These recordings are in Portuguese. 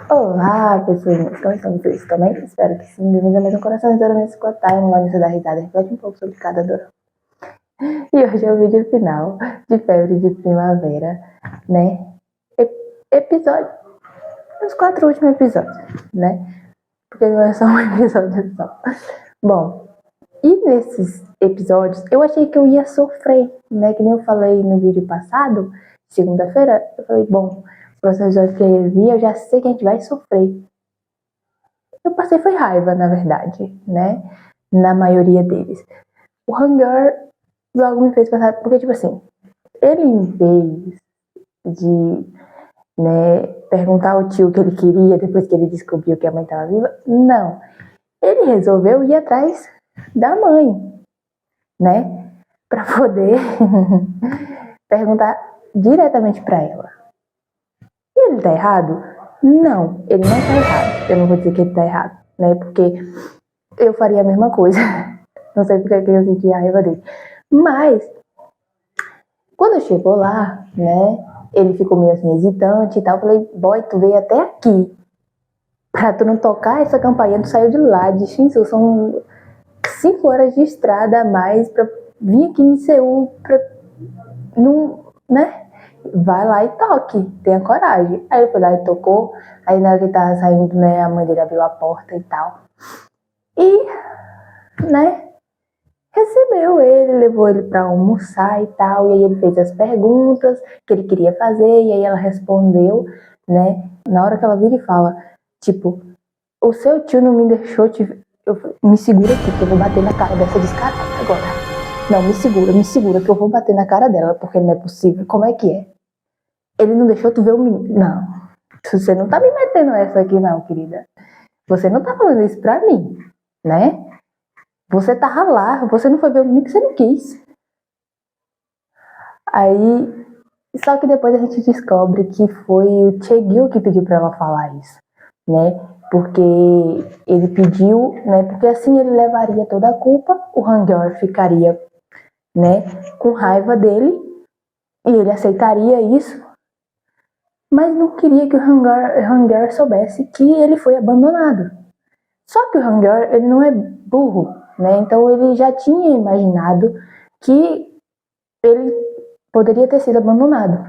Olá, pessoas, como estão vocês também? Espero que sim. Bem-vindos a mais um Coração de Dorama Escotar, um negócio da risada. Reflete um pouco sobre cada dorama. E hoje é o vídeo final de Febre de Primavera, né? Episódio, os 4 últimos episódios, né? Porque não é só um episódio só. Bom, e nesses episódios eu achei que eu ia sofrer, né? Que nem eu falei no vídeo passado, segunda-feira, eu falei, bom, os próximos episódios que eu vi, eu já sei que a gente vai sofrer. Eu passei foi raiva, na verdade, né? Na maioria deles. O Hangar logo me fez passar, porque tipo assim, ele em vez de, né, perguntar ao tio o que ele queria depois que ele descobriu que a mãe estava viva, não. Ele resolveu ir atrás da mãe, né? Pra poder perguntar diretamente pra ela. E ele tá errado? Não, ele não tá errado. Eu não vou dizer que ele tá errado, né? Porque eu faria a mesma coisa. Não sei porque eu senti a raiva dele. Mas, quando chegou lá, né? Ele ficou meio assim, hesitante e tal. Eu falei, boy, tu veio até aqui. Pra tu não tocar essa campainha, tu saiu de lá, de Shinsu. São 5 horas de estrada a mais pra vir aqui em Seul. Pra não, né? Vai lá e toque, tenha coragem. Aí ele foi lá e tocou. Aí na hora que ele tava saindo, né? A mãe dele abriu a porta e tal. E, né? Recebeu ele, levou ele pra almoçar e tal, e aí ele fez as perguntas que ele queria fazer, e aí ela respondeu, né, na hora que ela vira e fala, tipo, o seu tio não me deixou me segura aqui, que eu vou bater na cara dessa descarada agora. Não, me segura, que eu vou bater na cara dela, porque não é possível. Como é que é? Ele não deixou tu ver o menino. Não, você não tá me metendo essa aqui não, querida. Você não tá falando isso pra mim, né? Você tava lá, você não foi ver o menino que você não quis. Aí, só que depois a gente descobre que foi o Chegyu que pediu pra ela falar isso, né? Porque ele pediu, né? Porque assim ele levaria toda a culpa, o Hangyor ficaria, né? Com raiva dele e ele aceitaria isso, mas não queria que o Hangyor soubesse que ele foi abandonado. Só que o Hangyor, ele não é burro, né? Então ele já tinha imaginado que ele poderia ter sido abandonado,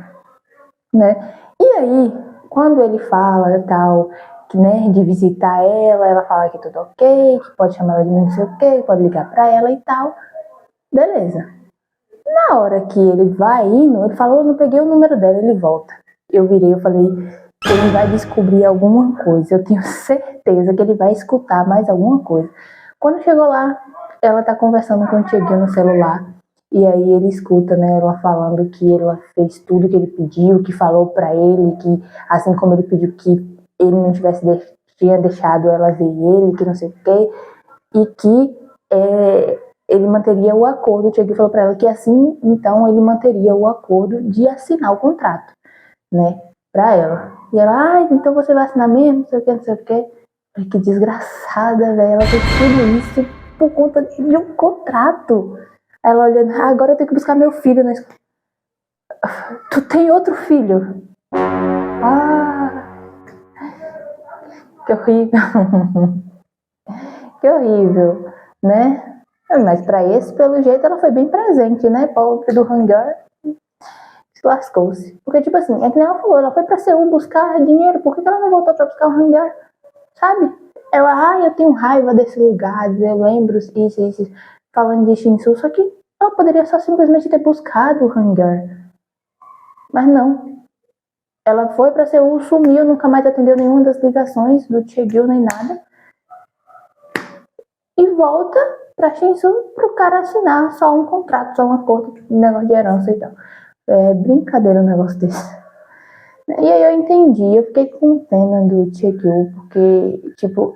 né? E aí, quando ele fala tal, que, né, de visitar ela fala que tudo ok, que pode chamar ela de não sei o que, pode ligar pra ela e tal, beleza. Na hora que ele vai indo, ele falou, eu não peguei o número dela, ele volta. Eu virei, eu falei, ele vai descobrir alguma coisa, eu tenho certeza que ele vai escutar mais alguma coisa. Quando chegou lá, ela tá conversando com o Tieguinho no celular, e aí ele escuta, né, ela falando que ela fez tudo que ele pediu, que falou pra ele, que assim como ele pediu que ele não tinha deixado ela ver ele, que não sei o quê, e que ele manteria o acordo. O Tieguinho falou pra ela que assim, então ele manteria o acordo de assinar o contrato, né, pra ela. E ela, então você vai assinar mesmo, não sei o que, não sei o que. Que desgraçada, velho, ela fez tudo isso por conta de um contrato. Ela olhando, agora eu tenho que buscar meu filho na escola. Tu tem outro filho? Ah, que horrível. Que horrível, né? Mas pra esse, pelo jeito, ela foi bem presente, né? Pobre do Hangar lascou-se. Porque, tipo assim, é que nem ela falou, ela foi pra Seul buscar dinheiro, por que ela não voltou pra buscar o Hangar? Sabe? Ela, eu tenho raiva desse lugar, eu lembro isso, falando de Shinsu, só que ela poderia só simplesmente ter buscado o Hangar. Mas não. Ela foi pra Seul, sumiu, nunca mais atendeu nenhuma das ligações do Chegyu nem nada. E volta pra Shinsu pro cara assinar só um contrato, só um acordo, um negócio de herança e tal. É brincadeira um negócio desse. E aí eu entendi, eu fiquei com pena do Chegyu, porque, tipo,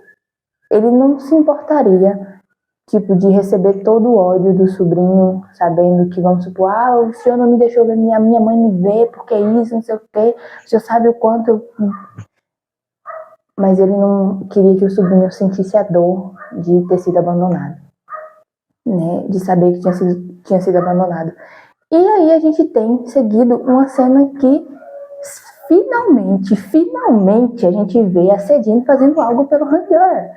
ele não se importaria, tipo, de receber todo o ódio do sobrinho, sabendo que, vamos supor, o senhor não me deixou ver, minha mãe me ver, porque isso, não sei o quê, o senhor sabe o quanto eu... Mas ele não queria que o sobrinho sentisse a dor de ter sido abandonado, né, de saber que tinha sido abandonado. E aí a gente tem seguido uma cena que Finalmente a gente vê a Sedin fazendo algo pelo Hangul.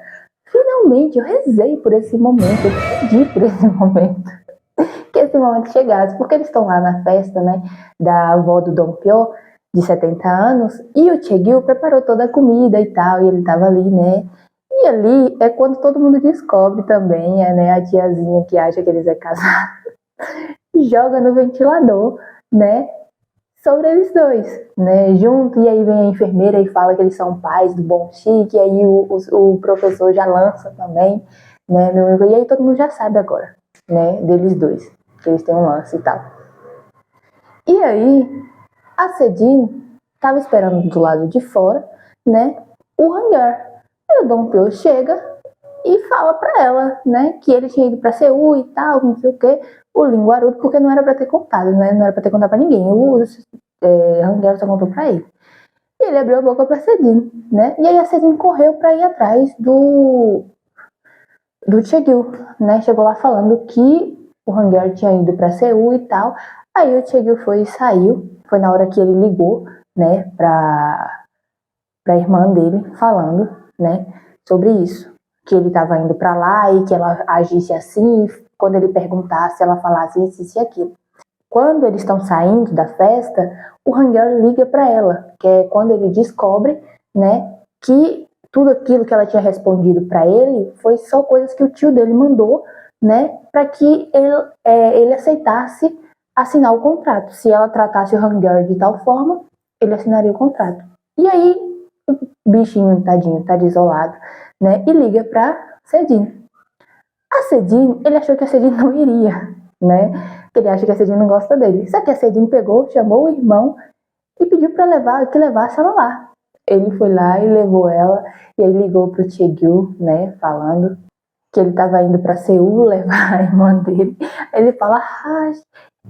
Finalmente, eu rezei por esse momento, eu pedi por esse momento. Que esse momento chegasse, porque eles estão lá na festa, né, da avó do Dom Pyo, de 70 anos, e o Chegyu preparou toda a comida e tal, e ele tava ali, né, e ali é quando todo mundo descobre também, né, a tiazinha que acha que eles é casado, joga no ventilador, né, sobre eles dois, né, junto, e aí vem a enfermeira e fala que eles são pais do Bom Chique, e aí o professor já lança também, né, e aí todo mundo já sabe agora, né, deles dois, que eles têm um lance e tal. E aí, a Sedin estava esperando do lado de fora, né, o hangar. E o Dom Pyo chega e fala pra ela, né, que ele tinha ido pra Seul e tal, não sei o que, o linguarudo, porque não era pra ter contado, né, não era pra ter contado pra ninguém. O hangar só contou pra ele. E ele abriu a boca pra Sedin, né, e aí a Sedin correu pra ir atrás do Chegyu, né, chegou lá falando que o hangar tinha ido pra Seul e tal. Aí o Chegyu foi e saiu, foi na hora que ele ligou, né, pra irmã dele, falando, né, sobre isso, que ele estava indo para lá e que ela agisse assim, quando ele perguntasse, ela falasse isso e aquilo. Quando eles estão saindo da festa, o Hangul liga para ela, que é quando ele descobre, né, que tudo aquilo que ela tinha respondido para ele foi só coisas que o tio dele mandou, né, para que ele aceitasse assinar o contrato. Se ela tratasse o Hangul de tal forma, ele assinaria o contrato. E aí, o bichinho, tadinho, tá desolado, né, e liga pra Sedin. A Sedin, ele achou que a Sedin não iria, né, ele acha que a Sedin não gosta dele. Só que a Sedin pegou, chamou o irmão e pediu pra que levasse ela lá. Ele foi lá e levou ela, e ele ligou pro Chegyu, né, falando que ele tava indo pra Seul levar a irmã dele. Ele fala,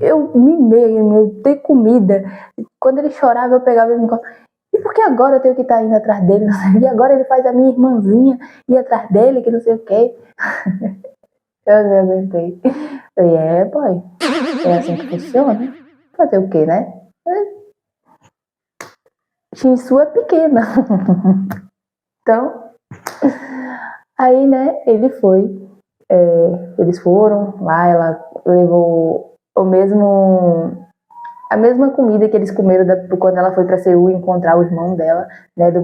eu mimei, eu dei comida. Quando ele chorava, eu pegava ele no colo. E por que agora eu tenho que estar indo atrás dele? E agora ele faz a minha irmãzinha ir atrás dele, que não sei o quê. Eu não aguentei. Falei, boy, é assim que funciona. Fazer o quê, né? Shinsu é pequena. Então, aí, né, ele foi. Eles foram lá, ela levou a mesma comida que eles comeram quando ela foi pra Seul encontrar o irmão dela, né, dos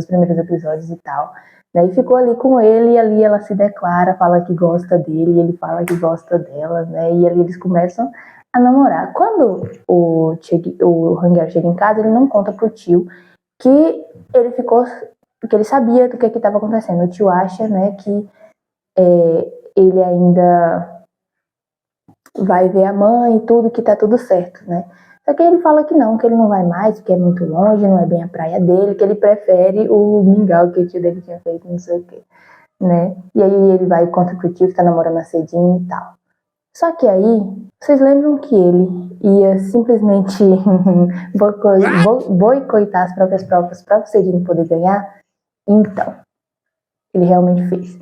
primeiros episódios e tal. Né, e ficou ali com ele, e ali ela se declara, fala que gosta dele, ele fala que gosta dela, né, e ali eles começam a namorar. Quando o Hangul chega em casa, ele não conta pro tio que ele ficou, porque ele sabia do que estava acontecendo. O tio acha, né, que ele ainda vai ver a mãe e tudo, que tá tudo certo, né? Só que ele fala que ele não vai mais, porque é muito longe, não é bem a praia dele, que ele prefere o mingau que o tio dele tinha feito, não sei o quê, né? E aí ele vai e conta pro tio que tá namorando a Sedin e tal. Só que aí, vocês lembram que ele ia simplesmente boicotar as próprias provas para o Sedin poder ganhar? Então, ele realmente fez.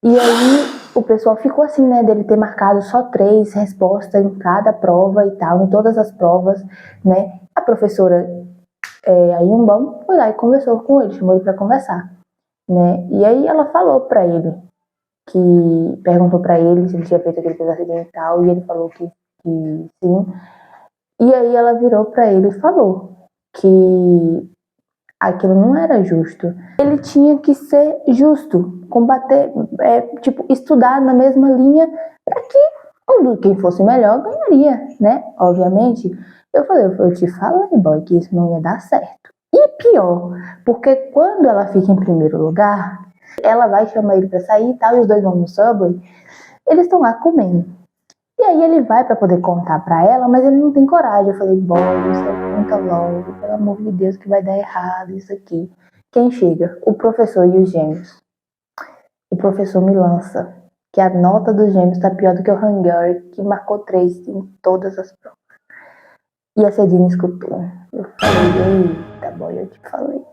E aí o pessoal ficou assim, né, dele ter marcado só 3 respostas em cada prova e tal, em todas as provas, né. A professora a Yunbam foi lá e conversou com ele, chamou ele para conversar, né. E aí ela falou para ele, perguntou para ele se ele tinha feito aquele pedacinho e tal, e ele falou que sim. E aí ela virou para ele e falou que aquilo não era justo. Ele tinha que ser justo, combater, estudar na mesma linha para que quem fosse melhor ganharia, né? Obviamente. Eu te falei, boy, que isso não ia dar certo. E pior, porque quando ela fica em primeiro lugar, ela vai chamar ele para sair e tal, e os dois vão no Subway, eles estão lá comendo. E aí ele vai para poder contar para ela, mas ele não tem coragem. Eu falei, boy, você conta logo, pelo amor de Deus, que vai dar errado isso aqui. Quem chega? O professor e os gêmeos. O professor me lança que a nota dos gêmeos tá pior do que o Hangul, que marcou 3 em todas as provas. E a Sedina escutou. Eu falei, eita, boy, eu te falei.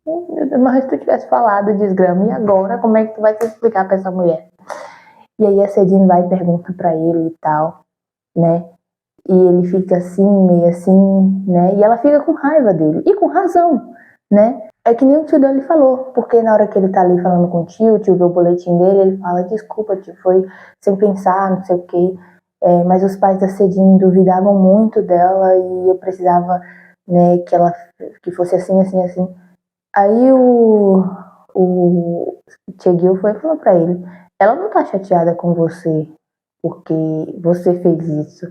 Oh, meu Deus, mas se tu tivesse falado, desgrama, e agora como é que tu vai se explicar pra essa mulher? E aí a Sedin vai e pergunta pra ele e tal, né? E ele fica assim, meio assim, né? E ela fica com raiva dele. E com razão, né? É que nem o tio dele falou. Porque na hora que ele tá ali falando com o tio vê o boletim dele, ele fala, desculpa, tio, foi sem pensar, não sei o quê. Mas os pais da Cedinha duvidavam muito dela e eu precisava, né, que fosse assim, assim, assim. Aí o Tchegil foi e falou pra ele, ela não tá chateada com você porque você fez isso.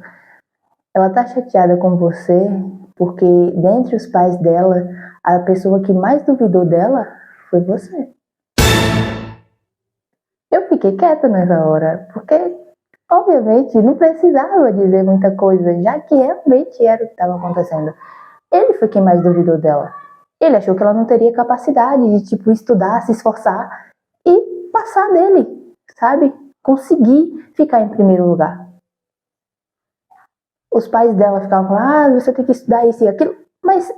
Ela tá chateada com você porque dentre os pais dela, a pessoa que mais duvidou dela foi você. Eu fiquei quieta nessa hora, porque obviamente não precisava dizer muita coisa, já que realmente era o que estava acontecendo. Ele foi quem mais duvidou dela. Ele achou que ela não teria capacidade de, tipo, estudar, se esforçar e passar dele, sabe? Conseguir ficar em primeiro lugar. Os pais dela ficavam falando, você tem que estudar isso e aquilo, mas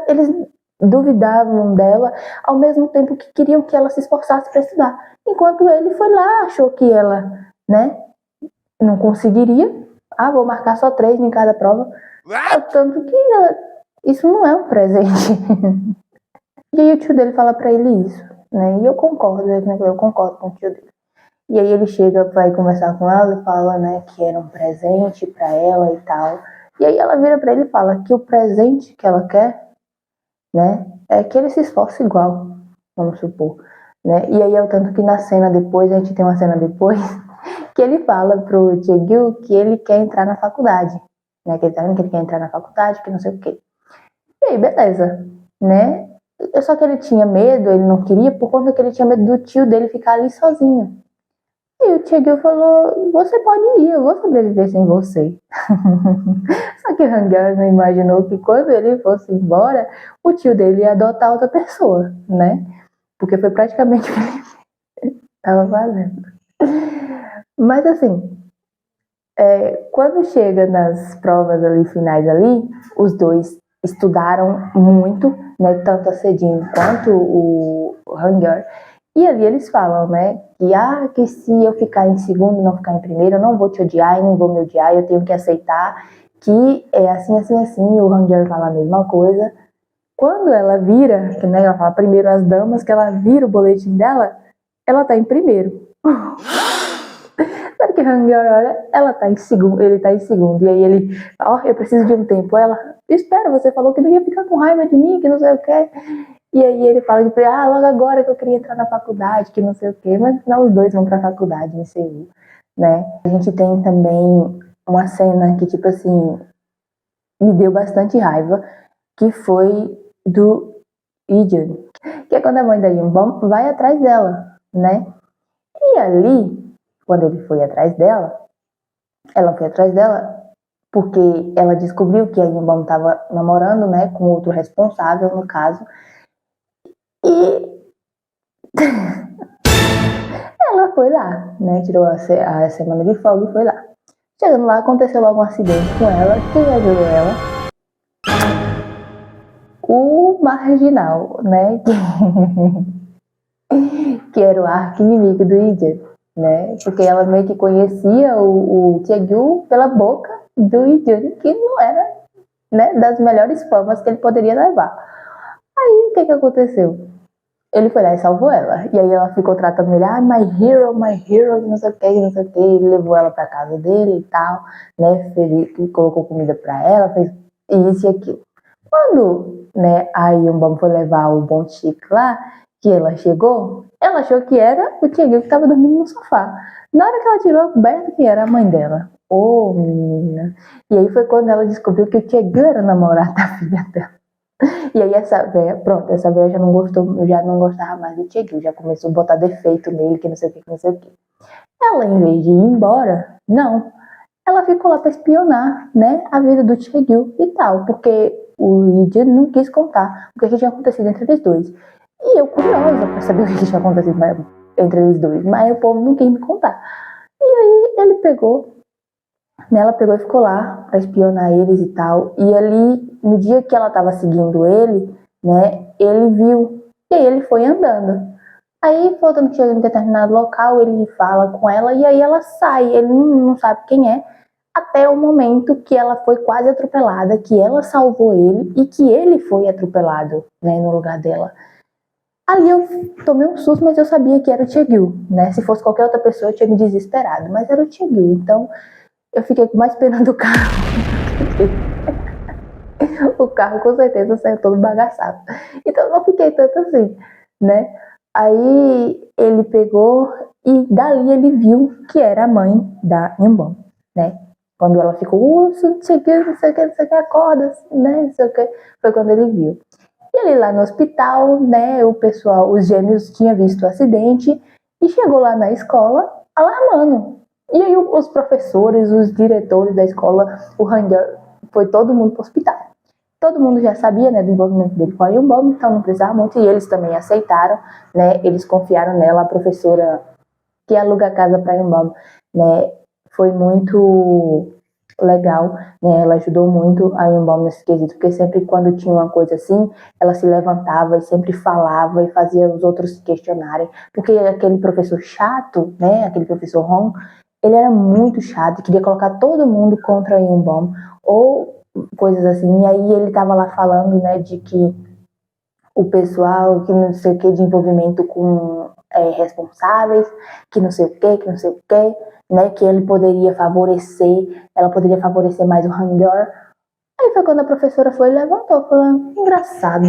eles duvidavam dela ao mesmo tempo que queriam que ela se esforçasse para estudar. Enquanto ele foi lá, achou que ela, né, não conseguiria. Ah, vou marcar só 3 em cada prova. Tanto que isso não é um presente. E aí o tio dele fala pra ele isso, né? E eu concordo com o tio dele. E aí ele chega, vai conversar com ela e fala, né, que era um presente pra ela e tal. E aí ela vira pra ele e fala que o presente que ela quer, né, é que ele se esforce igual, vamos supor, né? E aí é o tanto que na cena depois, a gente tem uma cena depois, que ele fala pro Tchegil que ele quer entrar na faculdade, né? Que ele tá vendo que ele quer entrar na faculdade, que não sei o quê. E aí, beleza, né? Só que ele tinha medo, ele não queria, por conta que ele tinha medo do tio dele ficar ali sozinho. E o Tchegil falou, você pode ir, eu vou sobreviver sem você. Só que o Hangul não imaginou que quando ele fosse embora, o tio dele ia adotar outra pessoa, né? Porque foi praticamente o que ele estava fazendo. Mas assim, quando chega nas provas ali finais ali, os dois estudaram muito, né, tanto a Cedinho quanto o Hangul. E ali eles falam, né, que se eu ficar em segundo, não ficar em primeiro, eu não vou te odiar e nem vou me odiar, eu tenho que aceitar que é assim, assim, assim, e o Hangul fala a mesma coisa. Quando ela vira, que, né, ela fala primeiro as damas, que ela vira o boletim dela, ela tá em primeiro. Sabe que Hangul, olha, ela tá em segundo, ele tá em segundo. E aí ele, eu preciso de um tempo. Ela, espera, você falou que não ia ficar com raiva de mim, que não sei o quê. E aí ele fala que, logo agora que eu queria entrar na faculdade, que não sei o quê. Mas no final os dois vão pra faculdade em Seul, né? A gente tem também uma cena que, tipo assim, me deu bastante raiva, que foi do Ijun, que é quando a mãe da Yunbom vai atrás dela, né? E ali, quando ele foi atrás dela, ela foi atrás dela porque ela descobriu que a Yunbom estava namorando, né, com outro responsável, no caso, e ela foi lá, né, tirou a semana de folga e foi lá. Chegando lá, aconteceu logo um acidente com ela. Quem ajudou ela? O marginal, né, que era o arqui-inimigo do Ijun, né, porque ela meio que conhecia o Tchegil pela boca do Ijun, que não era, né, das melhores formas que ele poderia levar. Aí o que aconteceu? Ele foi lá e salvou ela. E aí ela ficou tratando ele, my hero, não sei o que, não sei o que. Ele levou ela pra casa dele e tal, né? Colocou comida pra ela, fez isso e aquilo. Quando, né, a Yunbom foi levar o Bon Chique lá, que ela chegou, ela achou que era o Tchegil que tava dormindo no sofá. Na hora que ela tirou a coberta, que era a mãe dela. Ô, menina. E aí foi quando ela descobriu que o Tchegil era namorado da filha dela. E aí essa véia já não gostou, eu já não gostava mais do Tchegil, já começou a botar defeito nele, que não sei o que, que não sei o que. Ela, em vez de ir embora, não, ela ficou lá pra espionar, né, a vida do Tchegil e tal, porque o Ijun não quis contar o que tinha acontecido entre eles dois. E eu curiosa pra saber o que tinha acontecido entre eles dois, mas o povo não quis me contar. E aí ele pegou, né, ela pegou e ficou lá pra espionar eles e tal. E ali, no dia que ela tava seguindo ele, né, ele viu. E aí ele foi andando. Aí, voltando que chega em determinado local, ele fala com ela e aí ela sai. Ele não sabe quem é. até o momento que ela foi quase atropelada, que ela salvou ele e que ele foi atropelado, né, no lugar dela. Ali eu tomei um susto, mas eu sabia que era o Taegil, né? Se fosse qualquer outra pessoa, eu tinha me desesperado, mas era o Taegil. Então, eu fiquei com mais pena do carro. O carro, com certeza, saiu todo bagaçado. Então, eu não fiquei tanto assim, né? Aí, ele pegou e dali ele viu que era a mãe da Inbom, né? Quando ela ficou, não sei o que, não sei o que, não sei o que, acorda, né? Não sei o que. Foi quando ele viu. E ali lá no hospital, né, o pessoal, os gêmeos tinham visto o acidente e chegou lá na escola alarmando. E aí os professores, os diretores da escola, o Ranger, foi todo mundo pro hospital. Todo mundo já sabia, né, do envolvimento dele com a Yonbom, então não precisava muito, e eles também aceitaram, né, eles confiaram nela, a professora que aluga a casa para a Yonbom, né, foi muito legal, né? Ela ajudou muito a Yonbom nesse quesito, porque sempre quando tinha uma coisa assim, ela se levantava e sempre falava e fazia os outros se questionarem, porque aquele professor chato, né? Aquele professor Hong, ele era muito chato, queria colocar todo mundo contra a Yonbom, ou coisas assim, e aí ele tava lá falando, né, de que o pessoal que não sei o que de envolvimento com responsáveis, que não sei o que não sei o que, né, que ele poderia favorecer, ela poderia favorecer mais o Hangor. Aí foi quando a professora foi e levantou, falou, engraçado,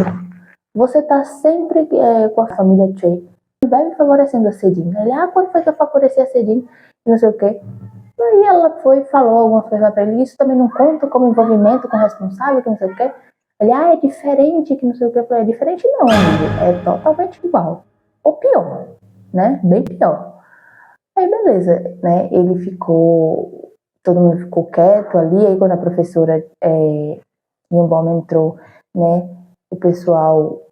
você tá sempre com a família Choi, vai me favorecendo a Cedinho. Ele, quando foi que eu favoreci a Cedinho? Não sei o que. Aí ela foi e falou algumas coisas pra ele, isso também não conta como envolvimento com o responsável, que não sei o que. Ele, é diferente, que não sei o que. Eu falei, é diferente não, amigo, é totalmente igual. Ou pior, né? Bem pior. Aí beleza, né? Ele ficou, todo mundo ficou quieto ali, aí quando a professora Yonbom entrou, né? O pessoal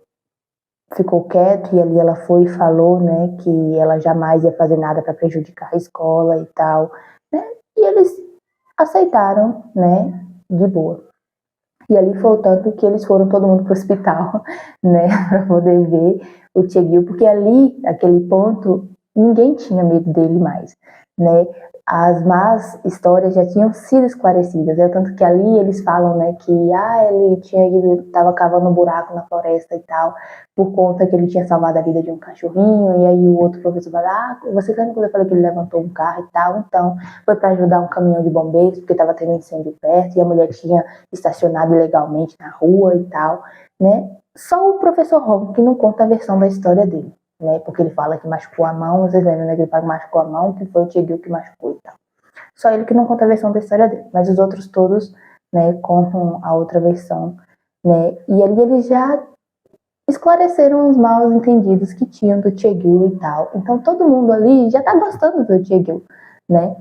ficou quieto e ali ela foi e falou, né? Que ela jamais ia fazer nada para prejudicar a escola e tal, né? E eles aceitaram, né? De boa. E ali foi o tanto que eles foram todo mundo pro hospital, né, para poder ver o Taegil, porque ali, naquele ponto, ninguém tinha medo dele mais, né? As más histórias já tinham sido esclarecidas, é tanto que ali eles falam, né, que ele tinha ido, tava cavando um buraco na floresta e tal, por conta que ele tinha salvado a vida de um cachorrinho, e aí o outro professor vai, você lembra quando eu falei que ele levantou um carro e tal? Então, foi para ajudar um caminhão de bombeiros, porque tava tendo um incêndio perto, e a mulher tinha estacionado ilegalmente na rua e tal, né? Só o professor Hong que não conta a versão da história dele, né? Porque ele fala que machucou a mão, vocês lembram, né? Que ele fala que machucou a mão, que foi o Taegil que machucou e tal. Só ele que não conta a versão da história dele, mas os outros todos, né, contam a outra versão, né? E ali eles já esclareceram os mal entendidos que tinham do Taegil e tal. Então todo mundo ali já tá gostando do Taegil, né?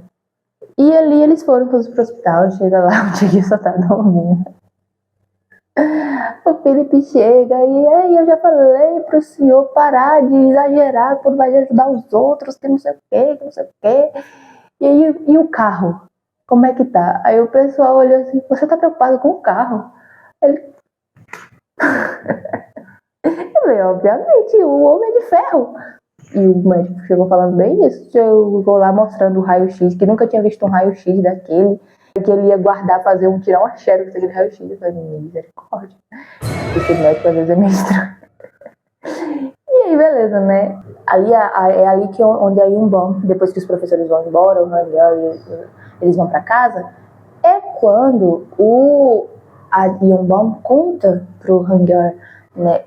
E ali eles foram todos pro hospital, chega lá, o Taegil só tá dormindo. O Felipe chega e aí eu já falei pro senhor parar de exagerar quando vai ajudar os outros, que não sei o que não sei o que. E aí, e o carro? Como é que tá? Aí o pessoal olhou assim, você tá preocupado com o carro? Ele... Eu falei, obviamente, o Homem de Ferro. E o médico chegou falando bem isso, chegou lá mostrando o raio-x, que nunca tinha visto um raio-x daquele, que ele ia guardar, tirar uma xerox daquele raio-x. Eu falei, misericórdia. Esse médico às vezes é meio estranho. E aí, beleza, né? Ali é ali que onde a Yonbom, depois que os professores vão embora, eles vão pra casa, é quando a Yonbom conta pro Hangul, né?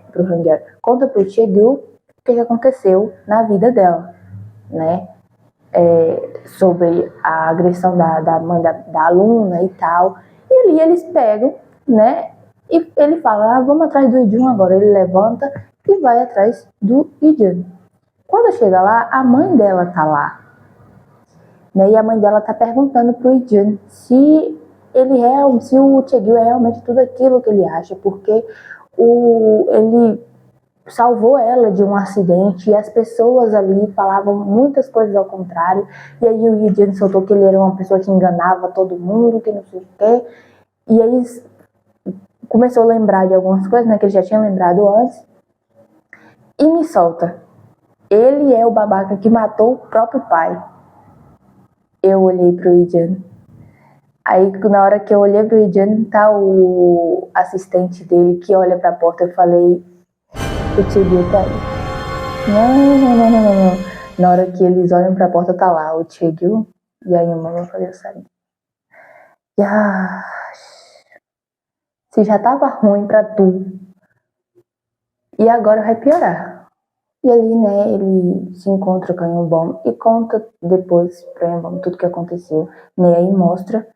Conta pro Taegil o que aconteceu na vida dela, né? Sobre a agressão da mãe da aluna e tal. E ali eles pegam, né? E ele fala, vamos atrás do Ijun agora. Ele levanta e vai atrás do Ijun. Quando chega lá, a mãe dela tá lá, né? E a mãe dela tá perguntando pro Ijun se o Taegil é realmente tudo aquilo que ele acha, porque ele salvou ela de um acidente e as pessoas ali falavam muitas coisas ao contrário. E aí o Ijun soltou que ele era uma pessoa que enganava todo mundo, que não sei o quê. E aí começou a lembrar de algumas coisas, né, que ele já tinha lembrado antes. E me solta. Ele é o babaca que matou o próprio pai. Eu olhei pro Ijun. Aí, na hora que eu olhei pro Ijan, tá o assistente dele que olha pra porta, eu falei, o Tchegyu tá aí. Não. Na hora que eles olham pra porta, tá lá o Tchegyu e a Yumama. Eu falei, eu saí. Se já tava ruim pra tu, e agora vai piorar. E ali, né, ele se encontra com a Yonbom e conta depois pra Yonbom tudo que aconteceu, né, aí mostra,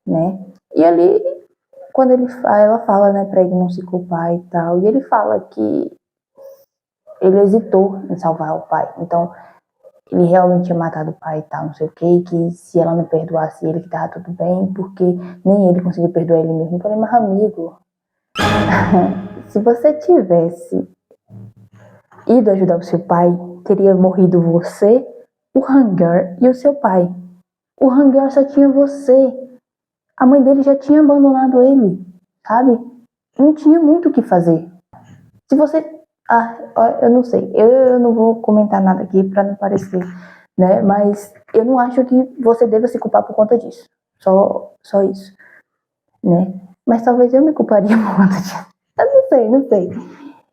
né, e ali, quando ela fala, né, pra ele não se culpar e tal, e ele fala que ele hesitou em salvar o pai, então ele realmente tinha matado o pai e tal, não sei o que se ela não perdoasse ele que tava tudo bem, porque nem ele conseguiu perdoar ele mesmo. Eu falei, mas amigo, se você tivesse ido ajudar o seu pai, teria morrido você, o Hangar e o seu pai. O Hangar só tinha você. A mãe dele já tinha abandonado ele, sabe? Não tinha muito o que fazer. Se você... eu não sei. Eu não vou comentar nada aqui pra não parecer, né? Mas eu não acho que você deva se culpar por conta disso. Só isso, né? Mas talvez eu me culparia por conta disso. Eu não sei.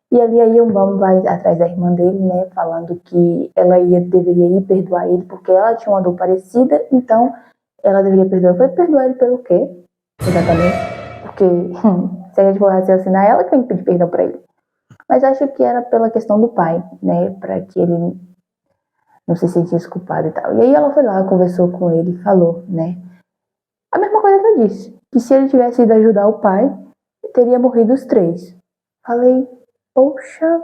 E ali a Yonbom vai atrás da irmã dele, né, falando que ela deveria ir perdoar ele porque ela tinha uma dor parecida, então ela deveria perdoar. Eu falei, perdoar ele pelo quê? Exatamente. Porque se a gente for raciocinar, ela que tem que pedir perdão pra ele. Mas acho que era pela questão do pai, né, pra que ele não se sentisse culpado e tal. E aí ela foi lá, conversou com ele e falou, né, a mesma coisa que eu disse, que se ele tivesse ido ajudar o pai, teria morrido os três. Falei, poxa,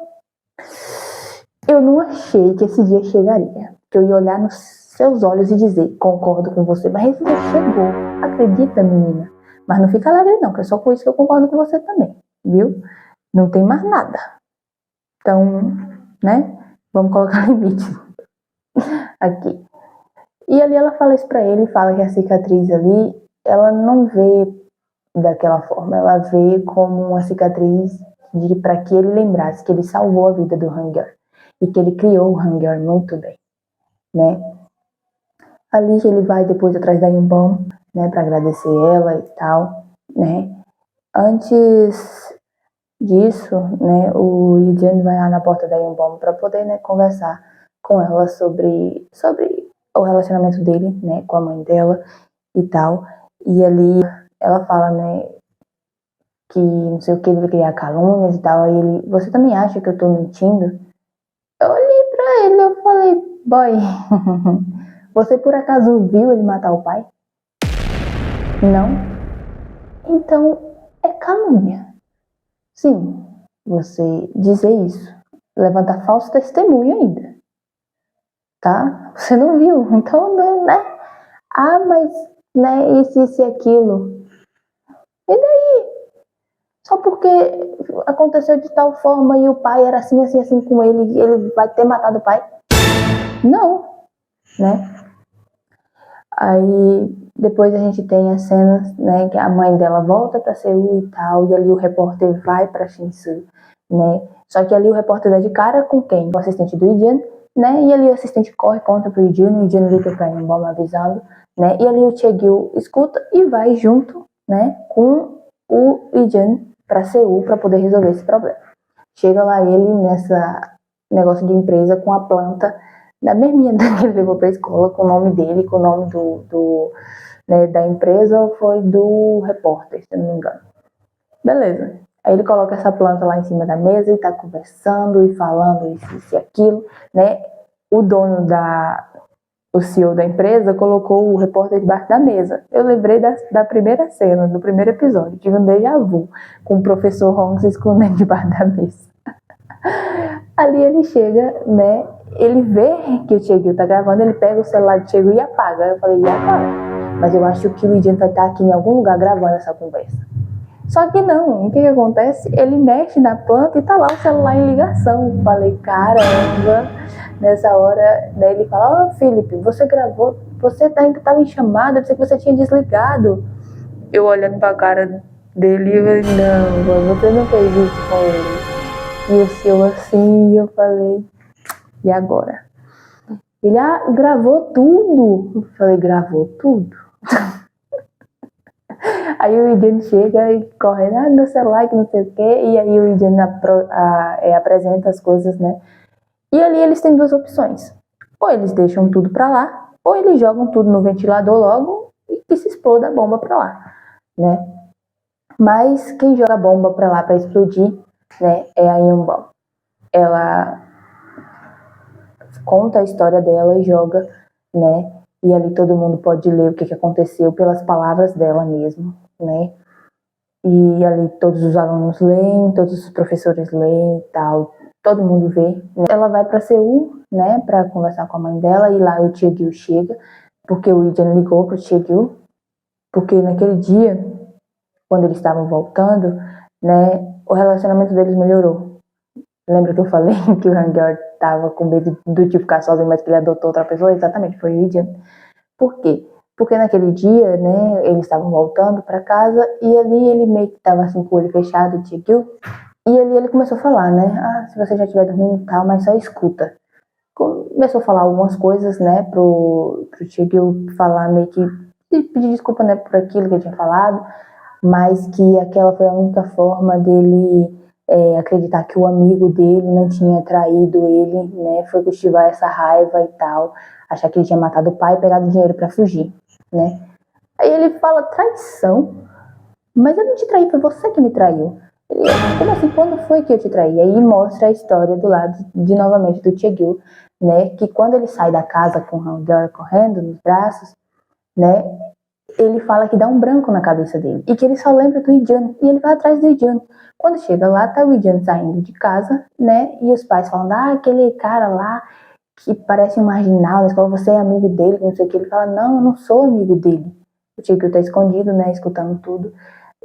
eu não achei que esse dia chegaria. Que eu ia olhar nos seus olhos e dizer, concordo com você. Mas esse dia chegou. Acredita, menina. Mas não fica alegre não, que é só com isso que eu concordo com você também. Viu? Não tem mais nada. Então, né? Vamos colocar limite aqui. E ali ela fala isso pra ele, fala que a cicatriz ali, ela não vê daquela forma. Ela vê como uma cicatriz para que ele lembrasse que ele salvou a vida do Hangar e que ele criou o Hangar muito bem, né? Ali ele vai depois atrás da Yonbom, né, para agradecer ela e tal, né? Antes disso, né, o Ijan vai lá na porta da Yonbom para poder, né, conversar com ela sobre o relacionamento dele, né, com a mãe dela e tal. E ali ela fala, né, que não sei o que, ele criar calúnias e tal. Aí ele, você também acha que eu tô mentindo? Eu olhei pra ele, eu falei, boy, você por acaso viu ele matar o pai? Não? Então é calúnia. Sim, você dizer isso, levantar falso testemunho ainda, tá? Você não viu, então, né? Ah, mas, né, isso e aquilo. E daí? Só porque aconteceu de tal forma e o pai era assim, assim, assim com ele vai ter matado o pai? Não, né? Aí depois a gente tem as cenas, né, que a mãe dela volta para Seul e tal, e ali o repórter vai para Shinsu, né? Só que ali o repórter dá de cara com quem? O assistente do Ijan, né? E ali o assistente corre contra pro Ijan, o Ijan liga pra Yonbom avisando, né? E ali o Tchegyu escuta e vai junto, né, com o Ijan para Seul para poder resolver esse problema. Chega lá ele nessa negócio de empresa com a planta da mesminha que ele levou para a escola, com o nome dele, com o nome né, da empresa, ou foi do repórter, se não me engano. Beleza. Aí ele coloca essa planta lá em cima da mesa e tá conversando e falando isso e aquilo, né? O dono o CEO da empresa colocou o repórter debaixo da mesa. Eu lembrei da primeira cena, do primeiro episódio. Tive um déjà vu com o professor Hong se escondendo debaixo da mesa. Ali ele chega, né? Ele vê que o Tchegyu tá gravando, ele pega o celular do Tchegyu e apaga. Eu falei, e agora? Mas eu acho que o Ijan vai estar aqui em algum lugar gravando essa conversa. Só que não, o que que acontece? Ele mexe na planta e tá lá o celular em ligação. Eu falei, caramba. Nessa hora, né, ele fala, Felipe, você gravou, você ainda estava em chamada, pensei que você tinha desligado. Eu olhando pra cara dele, eu falei, não, você não fez isso com ele. E o seu assim, eu falei, e agora? Ele, gravou tudo. Eu falei, gravou tudo? Aí o Idian chega e corre, no celular que não sei o quê, e aí o Idian apresenta as coisas, né? E ali eles têm duas opções. Ou eles deixam tudo pra lá, ou eles jogam tudo no ventilador logo e que se exploda a bomba pra lá, né? Mas quem joga a bomba pra lá pra explodir, né, é a Yonbom. Ela conta a história dela e joga, né? E ali todo mundo pode ler o que aconteceu pelas palavras dela mesmo, né? E ali todos os alunos leem, todos os professores leem e tal, todo mundo vê. Ela vai para Seul, né, para conversar com a mãe dela, e lá o Chae-gyu chega, porque o Ijan ligou pro Chae-gyu, porque naquele dia, quando eles estavam voltando, né, o relacionamento deles melhorou. Lembra que eu falei que o Hangyor tava com medo do tio ficar sozinho, mas que ele adotou outra pessoa? Exatamente, foi o Ijan. Por quê? Porque naquele dia, né, eles estavam voltando para casa e ali ele meio que tava assim com o olho fechado, o Chae-gyu, e ali ele começou a falar, né, se você já estiver dormindo e tal, mas só escuta. Começou a falar algumas coisas, né, pro Chae-gyu falar meio que pedir desculpa, né, por aquilo que ele tinha falado, mas que aquela foi a única forma dele acreditar que o amigo dele não tinha traído ele, né, foi cultivar essa raiva e tal, achar que ele tinha matado o pai e pegado dinheiro para fugir, né. Aí ele fala traição, mas eu não te traí, foi você que me traiu. Ele, como assim, quando foi que eu te traí? Aí mostra a história do lado de novamente do Chae-gyu, né, que quando ele sai da casa com o Hangyor correndo nos braços, né, ele fala que dá um branco na cabeça dele e que ele só lembra do Ijan e ele vai atrás do Ijan. Quando chega lá, tá o Ijan saindo de casa, né, e os pais falam, aquele cara lá que parece um marginal na escola, você é amigo dele, não sei o que. Ele fala, não, eu não sou amigo dele. O Chae-gyu tá escondido, né, escutando tudo.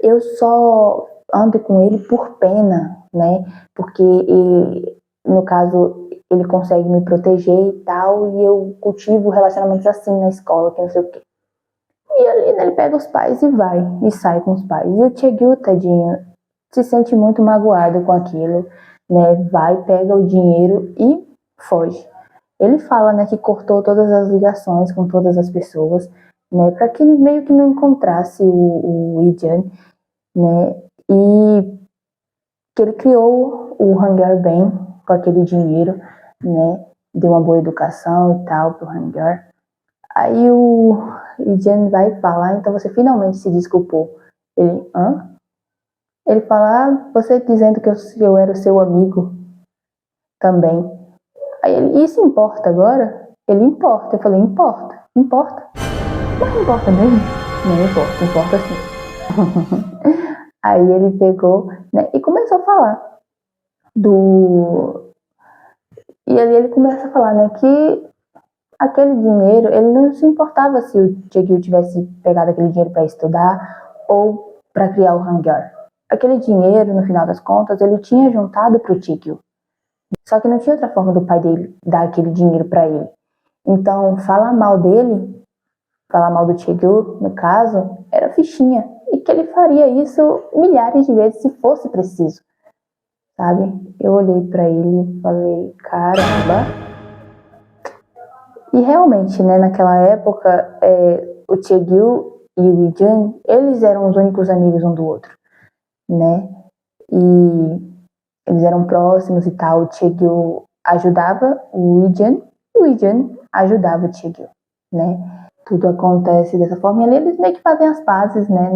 Eu só ando com ele por pena, né, porque ele, no caso, ele consegue me proteger e tal, e eu cultivo relacionamentos assim na escola, que não sei o que. E ali, né, ele pega os pais e vai, e sai com os pais. E o Chae-gyu, tadinho, se sente muito magoado com aquilo, né, vai, pega o dinheiro e foge. Ele fala, né, que cortou todas as ligações com todas as pessoas, né, para que meio que não encontrasse o Ijan, né, e que ele criou o Hangyor bem com aquele dinheiro, né, deu uma boa educação e tal pro Hangyor. Aí o Ijan vai falar, então você finalmente se desculpou. Ele, hã? Ele fala, você dizendo que eu era o seu amigo também. Aí ele, isso importa agora? Ele, importa. Eu falei, importa. Mas importa mesmo? Não importa, importa sim. Aí ele pegou, né, e começou a falar E ali ele começa a falar, né, que aquele dinheiro, ele não se importava se o Chae-gyu tivesse pegado aquele dinheiro para estudar ou para criar o Hangyor. Aquele dinheiro, no final das contas, ele tinha juntado para o Chae-gyu. Só que não tinha outra forma do pai dele dar aquele dinheiro para ele. Então, falar mal dele, falar mal do Chae-gyu, no caso, era fichinha. E que ele faria isso milhares de vezes se fosse preciso. Sabe? Eu olhei para ele e falei, caramba. E realmente, né, naquela época, o Chae-gyu e o Ijan, eles eram os únicos amigos um do outro, né? E eles eram próximos e tal. O Chae-gyu ajudava o Ijan e o Ijan ajudava o Chae-gyu, né? Tudo acontece dessa forma e ali eles meio que fazem as pazes, né?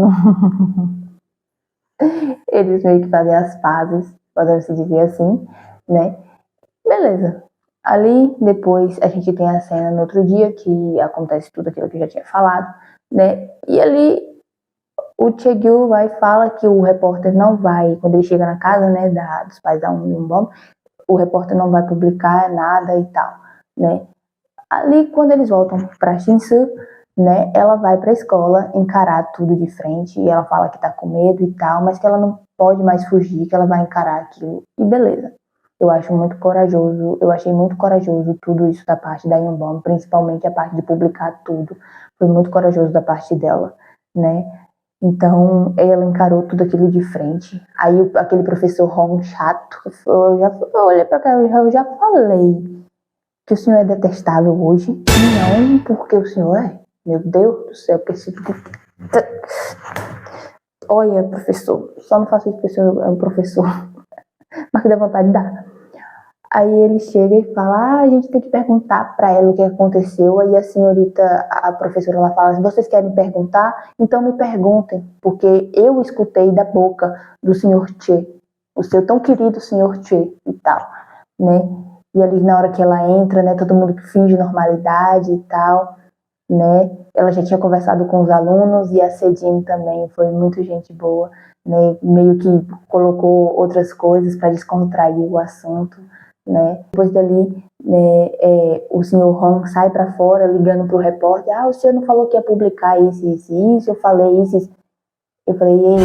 Eles meio que fazem as pazes, podemos dizer assim, né? Beleza. Ali, depois, a gente tem a cena no outro dia, que acontece tudo aquilo que eu já tinha falado, né? E ali, o Chae-gyu vai e fala que o repórter não vai, quando ele chega na casa, né, dos pais da Yonbom, o repórter não vai publicar nada e tal, né? Ali, quando eles voltam pra Shinsu, né, ela vai pra escola encarar tudo de frente, e ela fala que tá com medo e tal, mas que ela não pode mais fugir, que ela vai encarar aquilo, e beleza. Eu achei muito corajoso tudo isso da parte da Yonbom, principalmente a parte de publicar tudo. Foi muito corajoso da parte dela, né? Então, ela encarou tudo aquilo de frente. Aí, aquele professor Hong chato, eu olhei pra cá, eu já falei que o senhor é detestável hoje. Não porque o senhor é. Meu Deus do céu, que esse tipo de... olha, professor, só não faço isso porque o senhor é um professor. Mas que dá vontade de dar. Aí ele chega e fala, a gente tem que perguntar para ela o que aconteceu. Aí a senhorita, a professora, ela fala, se vocês querem perguntar, então me perguntem, porque eu escutei da boca do senhor Che, o seu tão querido senhor Che e tal, né? E ali na hora que ela entra, né, todo mundo finge normalidade e tal, né? Ela já tinha conversado com os alunos e a Cedine também foi muito gente boa, né? Meio que colocou outras coisas para descontrair o assunto, né? Depois dali, né, o senhor Hong sai para fora ligando pro repórter, o senhor não falou que ia publicar isso, eu falei isso. Eu falei, ei,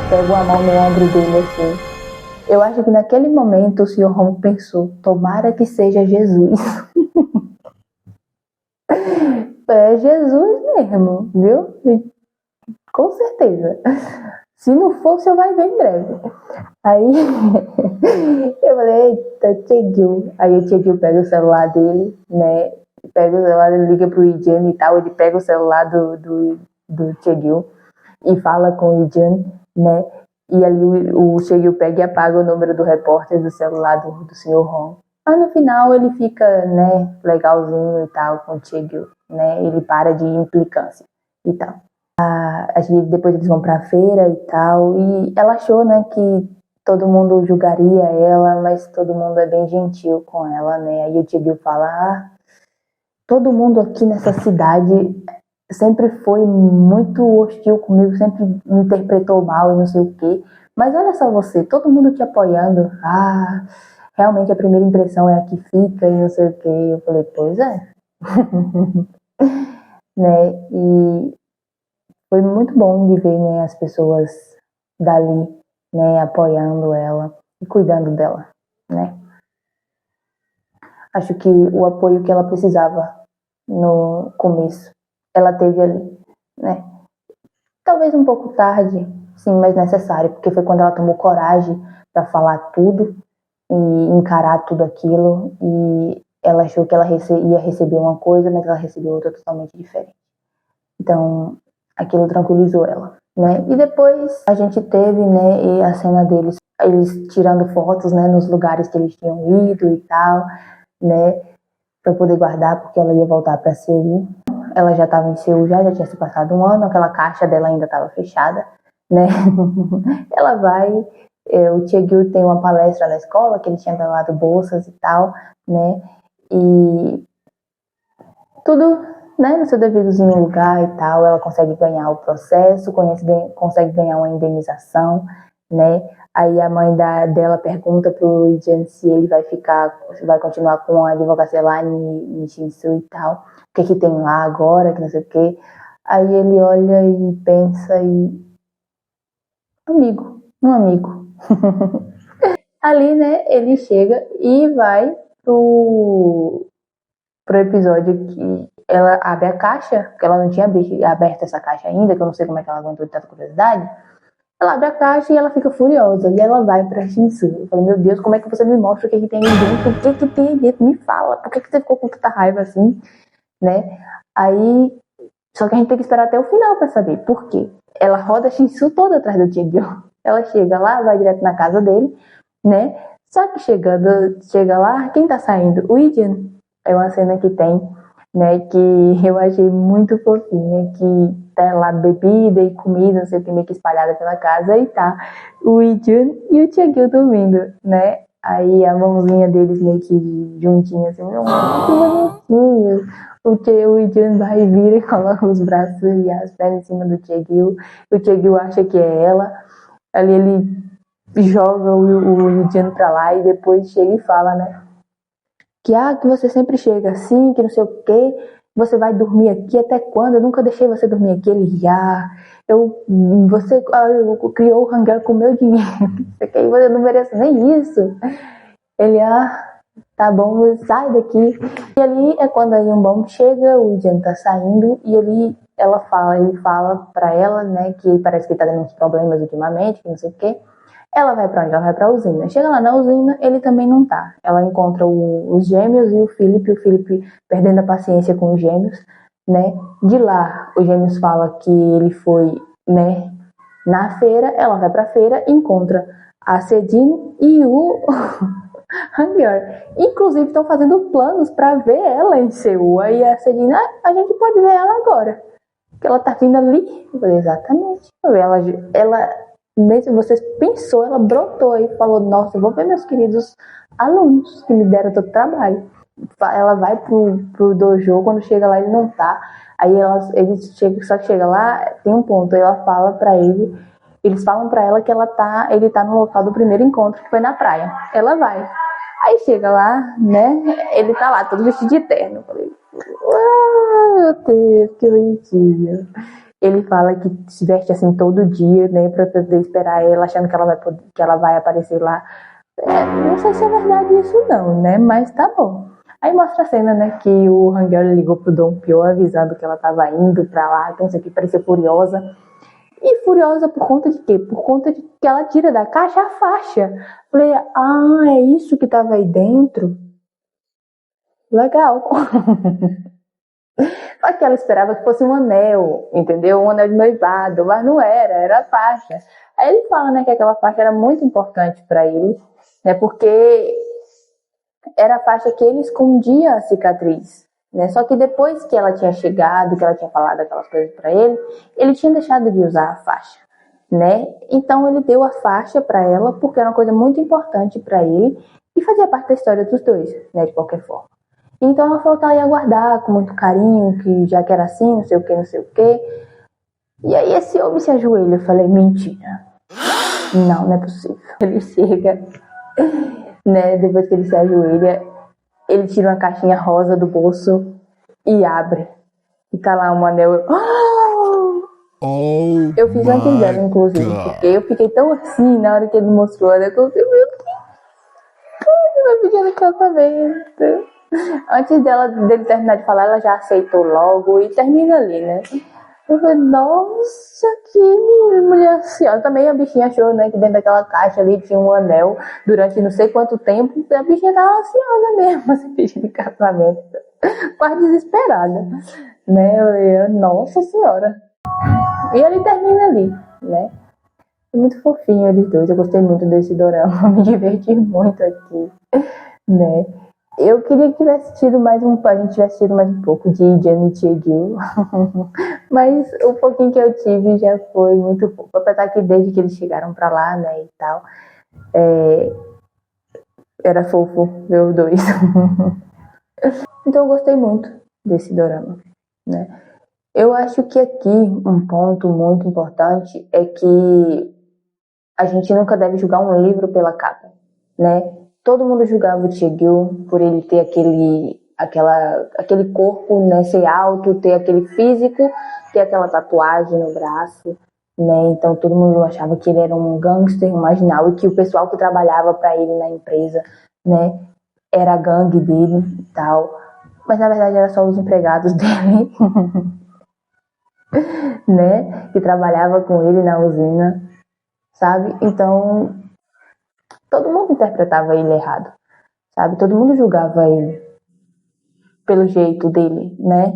pegou a mão no ombro dele assim. Eu acho que naquele momento o senhor Hong pensou, tomara que seja Jesus. É Jesus mesmo, viu? Com certeza. Se não for, o senhor vai ver em breve. Aí eu falei, eita, Tchegyu. Aí o Tchegyu pega o celular dele, né? Pega o celular, ele liga pro Ijan e tal, ele pega o celular do Tchegyu e fala com o Ijan, né? E ali o Tchegyu pega e apaga o número do repórter do celular do Sr. Hong. Mas no final ele fica, né, legalzinho e tal com o Tchegyu, né? Ele para de implicância e tal. Depois eles vão pra feira e tal, e ela achou, né, que todo mundo julgaria ela, mas todo mundo é bem gentil com ela, né? Aí o Tchegyu fala, todo mundo aqui nessa cidade sempre foi muito hostil comigo, sempre me interpretou mal e não sei o quê, mas olha só você, todo mundo te apoiando, realmente a primeira impressão é a que fica e não sei o quê. Eu falei, pois é. Né? E foi muito bom de ver, né, as pessoas dali, né, apoiando ela e cuidando dela, né? Acho que o apoio que ela precisava no começo, ela teve ali, né? Talvez um pouco tarde, sim, mas necessário, porque foi quando ela tomou coragem para falar tudo e encarar tudo aquilo, e ela achou que ela ia receber uma coisa, mas ela recebeu outra totalmente diferente. Então, aquilo tranquilizou ela, né? E depois a gente teve, né, a cena deles, eles tirando fotos, né, nos lugares que eles tinham ido e tal, né, para poder guardar, porque ela ia voltar para Seul. Ela já estava em Seul, já tinha se passado um ano, aquela caixa dela ainda estava fechada, né? Ela vai, o Tchegyu tem uma palestra na escola, que ele tinha doado bolsas e tal, né? E tudo, né, no seu devidozinho lugar e tal, ela consegue ganhar o processo, consegue ganhar uma indenização, né? Aí a mãe dela pergunta pro Ijan se ele vai continuar com a advocacia lá em Shinsu e tal, o que tem lá agora, que não sei o que. Aí ele olha e pensa um amigo. Ali, né, ele chega e vai pro episódio que ela abre a caixa, porque ela não tinha aberto essa caixa ainda, que eu não sei como é que ela aguentou de tanta curiosidade. Ela abre a caixa e ela fica furiosa, e ela vai pra Shinsu. Eu falei, meu Deus, como é que você me mostra o que tem aí dentro? O que tem aí dentro? Me fala, por que você ficou com tanta raiva assim, né? Aí, só que a gente tem que esperar até o final pra saber por quê. Ela roda a Shinsu toda atrás do Tchegyu. Ela chega lá, vai direto na casa dele, né? Só que chega lá, quem tá saindo? O Ijan. É uma cena que tem, né, que eu achei muito fofinha, que tá lá bebida e comida, não sei o que, meio que espalhada pela casa, e tá o Ijan e o Tchegyu dormindo, né? Aí a mãozinha deles meio que juntinha, assim, que bonitinho. O Ijan vai e vira e coloca os braços e as pernas em cima do Tchegyu. O Tchegyu acha que é ela. Ali ele joga o Ijan pra lá e depois chega e fala, né? Que você sempre chega assim, que não sei o quê, você vai dormir aqui até quando? Eu nunca deixei você dormir aqui. Ele, você criou o hangar com meu dinheiro, você não merece nem isso. Ele, tá bom, sai daqui. E ali é quando a Yunbom chega, o Ijan tá saindo, e ele fala pra ela, né, que parece que tá tendo uns problemas ultimamente, que não sei o quê. Ela vai pra onde? Ela vai pra usina. Chega lá na usina, ele também não tá. Ela encontra os gêmeos e o Felipe perdendo a paciência com os gêmeos, né? De lá, os gêmeos falam que ele foi, né, Na feira, ela vai pra feira, encontra a Sedin e o Hangyor. Inclusive, estão fazendo planos pra ver ela em Seul. Aí a Sedin, a gente pode ver ela agora. Que ela tá vindo ali. Eu falei, exatamente. Ela, mesmo vocês pensou, ela brotou e falou, nossa, vou ver meus queridos alunos que me deram todo o trabalho. Ela vai pro dojo, quando chega lá ele não tá. Aí só que chega lá, tem um ponto, aí ela fala pra ele, eles falam pra ela que ele tá no local do primeiro encontro, que foi na praia. Ela vai. Aí chega lá, né, ele tá lá, todo vestido de terno. Eu falei, meu Deus, que bonitinho. Ele fala que se veste assim todo dia, né, pra poder esperar ela, achando que ela vai aparecer lá. Não sei se é verdade isso não, né, mas tá bom. Aí mostra a cena, né, que o Hangyor ligou pro Dong Pyo avisando que ela tava indo pra lá, que não sei o que, parecia furiosa. E furiosa por conta de quê? Por conta de que ela tira da caixa a faixa. Falei, é isso que tava aí dentro? Legal. Só que ela esperava que fosse um anel, entendeu? Um anel de noivado, mas não era a faixa. Aí ele fala, né, que aquela faixa era muito importante pra ele, né, porque era a faixa que ele escondia a cicatriz, né? Só que depois que ela tinha chegado, que ela tinha falado aquelas coisas pra ele tinha deixado de usar a faixa, né? Então ele deu a faixa pra ela porque era uma coisa muito importante pra ele e fazia parte da história dos dois, né? De qualquer forma. Então ela falou que ela ia guardar com muito carinho, que já que era assim, não sei o que, não sei o que. E aí esse homem se ajoelha, eu falei, mentira. Não é possível. Ele chega, né, depois que ele se ajoelha, ele tira uma caixinha rosa do bolso e abre. E tá lá um anel. Eu fiz antes dela, inclusive, porque eu fiquei tão assim na hora que ele mostrou, né? Que eu falei, meu Deus, vai pedir no casamento. Antes dele terminar de falar, ela já aceitou logo e termina ali, né? Eu falei, nossa, que mulher ansiosa. Também a bichinha achou, né, que dentro daquela caixa ali tinha um anel durante não sei quanto tempo. A bichinha tava ansiosa mesmo, assim, pedindo casamento. Quase desesperada, né? Eu falei, nossa senhora. E ele termina ali, né? É muito fofinho eles dois. Eu gostei muito desse dorama. Me diverti muito aqui, né? Eu queria que a gente tivesse tido mais um pouco de Jenny Chegyu. Mas o pouquinho que eu tive já foi muito pouco. Apesar que desde que eles chegaram pra lá, né, e tal, era fofo ver os dois. Então eu gostei muito desse dorama, né? Eu acho que aqui um ponto muito importante é que a gente nunca deve julgar um livro pela capa, né? Todo mundo julgava o Chegyu por ele ter aquele corpo, né, ser alto, ter aquele físico, ter aquela tatuagem no braço, né? Então todo mundo achava que ele era um gangster marginal e que o pessoal que trabalhava para ele na empresa, né, era a gangue dele e tal. Mas na verdade era só os empregados dele, né, que trabalhava com ele na usina, sabe? Então todo mundo interpretava ele errado, sabe? Todo mundo julgava ele pelo jeito dele, né?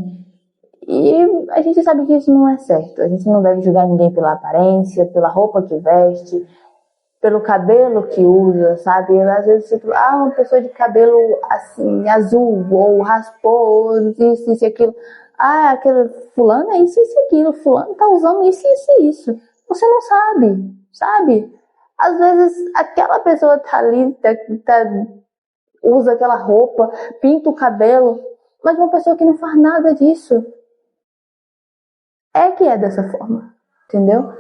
E a gente sabe que isso não é certo. A gente não deve julgar ninguém pela aparência, pela roupa que veste, pelo cabelo que usa, sabe? Às vezes, uma pessoa de cabelo assim, azul, ou raspou, ou isso e aquilo. Aquele fulano é isso e aquilo. Fulano tá usando isso e isso. Você não sabe, sabe? Às vezes, aquela pessoa tá ali, usa aquela roupa, pinta o cabelo, mas uma pessoa que não faz nada disso que é dessa forma, entendeu?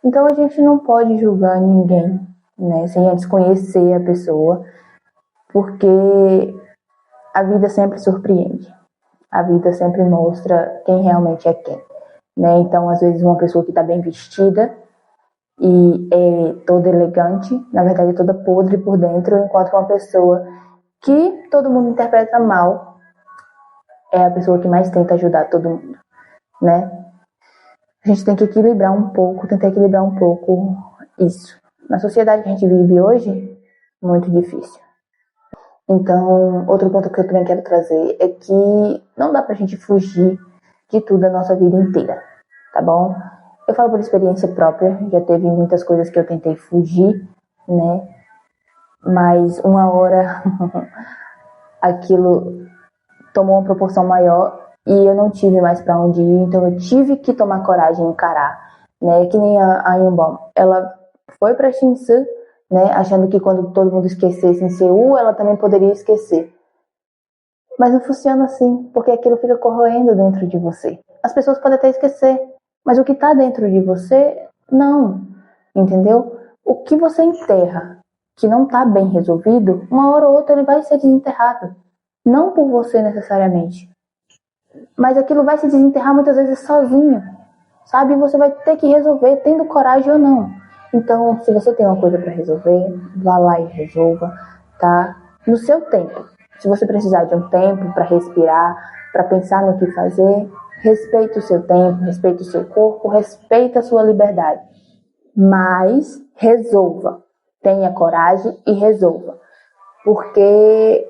Então a gente não pode julgar ninguém, né, sem antes conhecer a pessoa, porque a vida sempre surpreende, a vida sempre mostra quem realmente é quem, né? Então às vezes uma pessoa que está bem vestida e é toda elegante, na verdade é toda podre por dentro, enquanto uma pessoa que todo mundo interpreta mal é a pessoa que mais tenta ajudar todo mundo, né? A gente tem que tentar equilibrar um pouco isso. Na sociedade que a gente vive hoje, muito difícil. Então, outro ponto que eu também quero trazer é que não dá pra gente fugir de tudo a nossa vida inteira, tá bom? Eu falo por experiência própria, já teve muitas coisas que eu tentei fugir, né? Mas uma hora aquilo tomou uma proporção maior e eu não tive mais para onde ir, então eu tive que tomar coragem e encarar, né? Que nem a Yunbom, ela foi para Shinsu, né? Achando que quando todo mundo esquecesse em Seul, ela também poderia esquecer. Mas não funciona assim, porque aquilo fica corroendo dentro de você. As pessoas podem até esquecer, mas o que está dentro de você, não. Entendeu? O que você enterra, que não está bem resolvido, uma hora ou outra ele vai ser desenterrado. Não por você necessariamente. Mas aquilo vai se desenterrar muitas vezes sozinho. Sabe? Você vai ter que resolver, tendo coragem ou não. Então, se você tem uma coisa para resolver, vá lá e resolva, tá? No seu tempo. Se você precisar de um tempo para respirar, para pensar no que fazer, respeite o seu tempo, respeite o seu corpo, respeite a sua liberdade. Mas resolva. Tenha coragem e resolva. Porque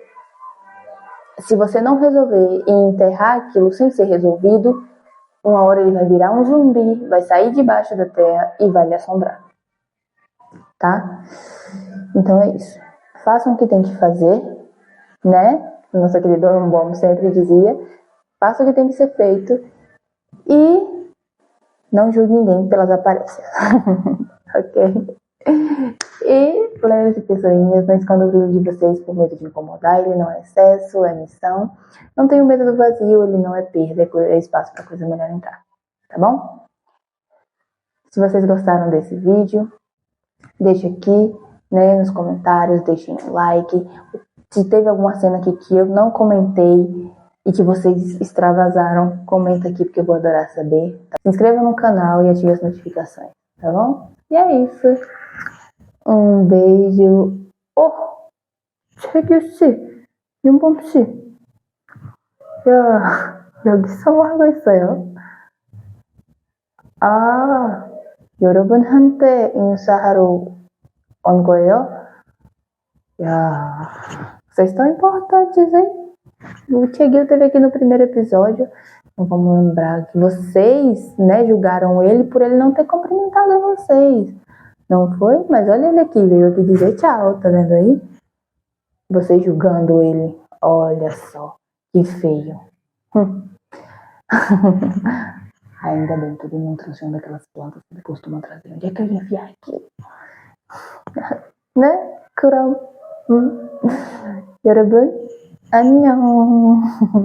se você não resolver e enterrar aquilo sem ser resolvido, uma hora ele vai virar um zumbi, vai sair debaixo da terra e vai lhe assombrar. Tá? Então é isso. Façam o que tem que fazer, né? Nossa querida Yunbom sempre dizia, faça o que tem que ser feito e não julgue ninguém pelas aparências. Ok? E lembre-se, pessoinhas, não esconda o brilho de vocês por medo de incomodar, ele não é excesso, é missão. Não tenham medo do vazio, ele não é perda, é espaço para coisa melhor entrar. Tá bom? Se vocês gostaram desse vídeo, deixe aqui, né, nos comentários, deixem um like. Se teve alguma cena aqui que eu não comentei e que vocês extravasaram, comenta aqui porque eu vou adorar saber. Tá? Se inscreva no canal e ative as notificações, tá bom? E é isso. Um beijo. 책일씨, 윤범씨. 야, 여기서 하고 있어요. 아, 여러분한테 인사하러 온 거예요? Vocês estão importantes, hein? O Tiaguinho teve aqui no primeiro episódio. Então vamos lembrar que vocês, né, julgaram ele por ele não ter cumprimentado vocês. Não foi? Mas olha ele aqui, veio aqui dizer tchau, tá vendo aí? Vocês julgando ele. Olha só, que feio. Ainda bem, todo mundo trouxe uma daquelas plantas que costumam trazer. Onde é que eu ia enfiar aqui? 네? 그럼 여러분 안녕.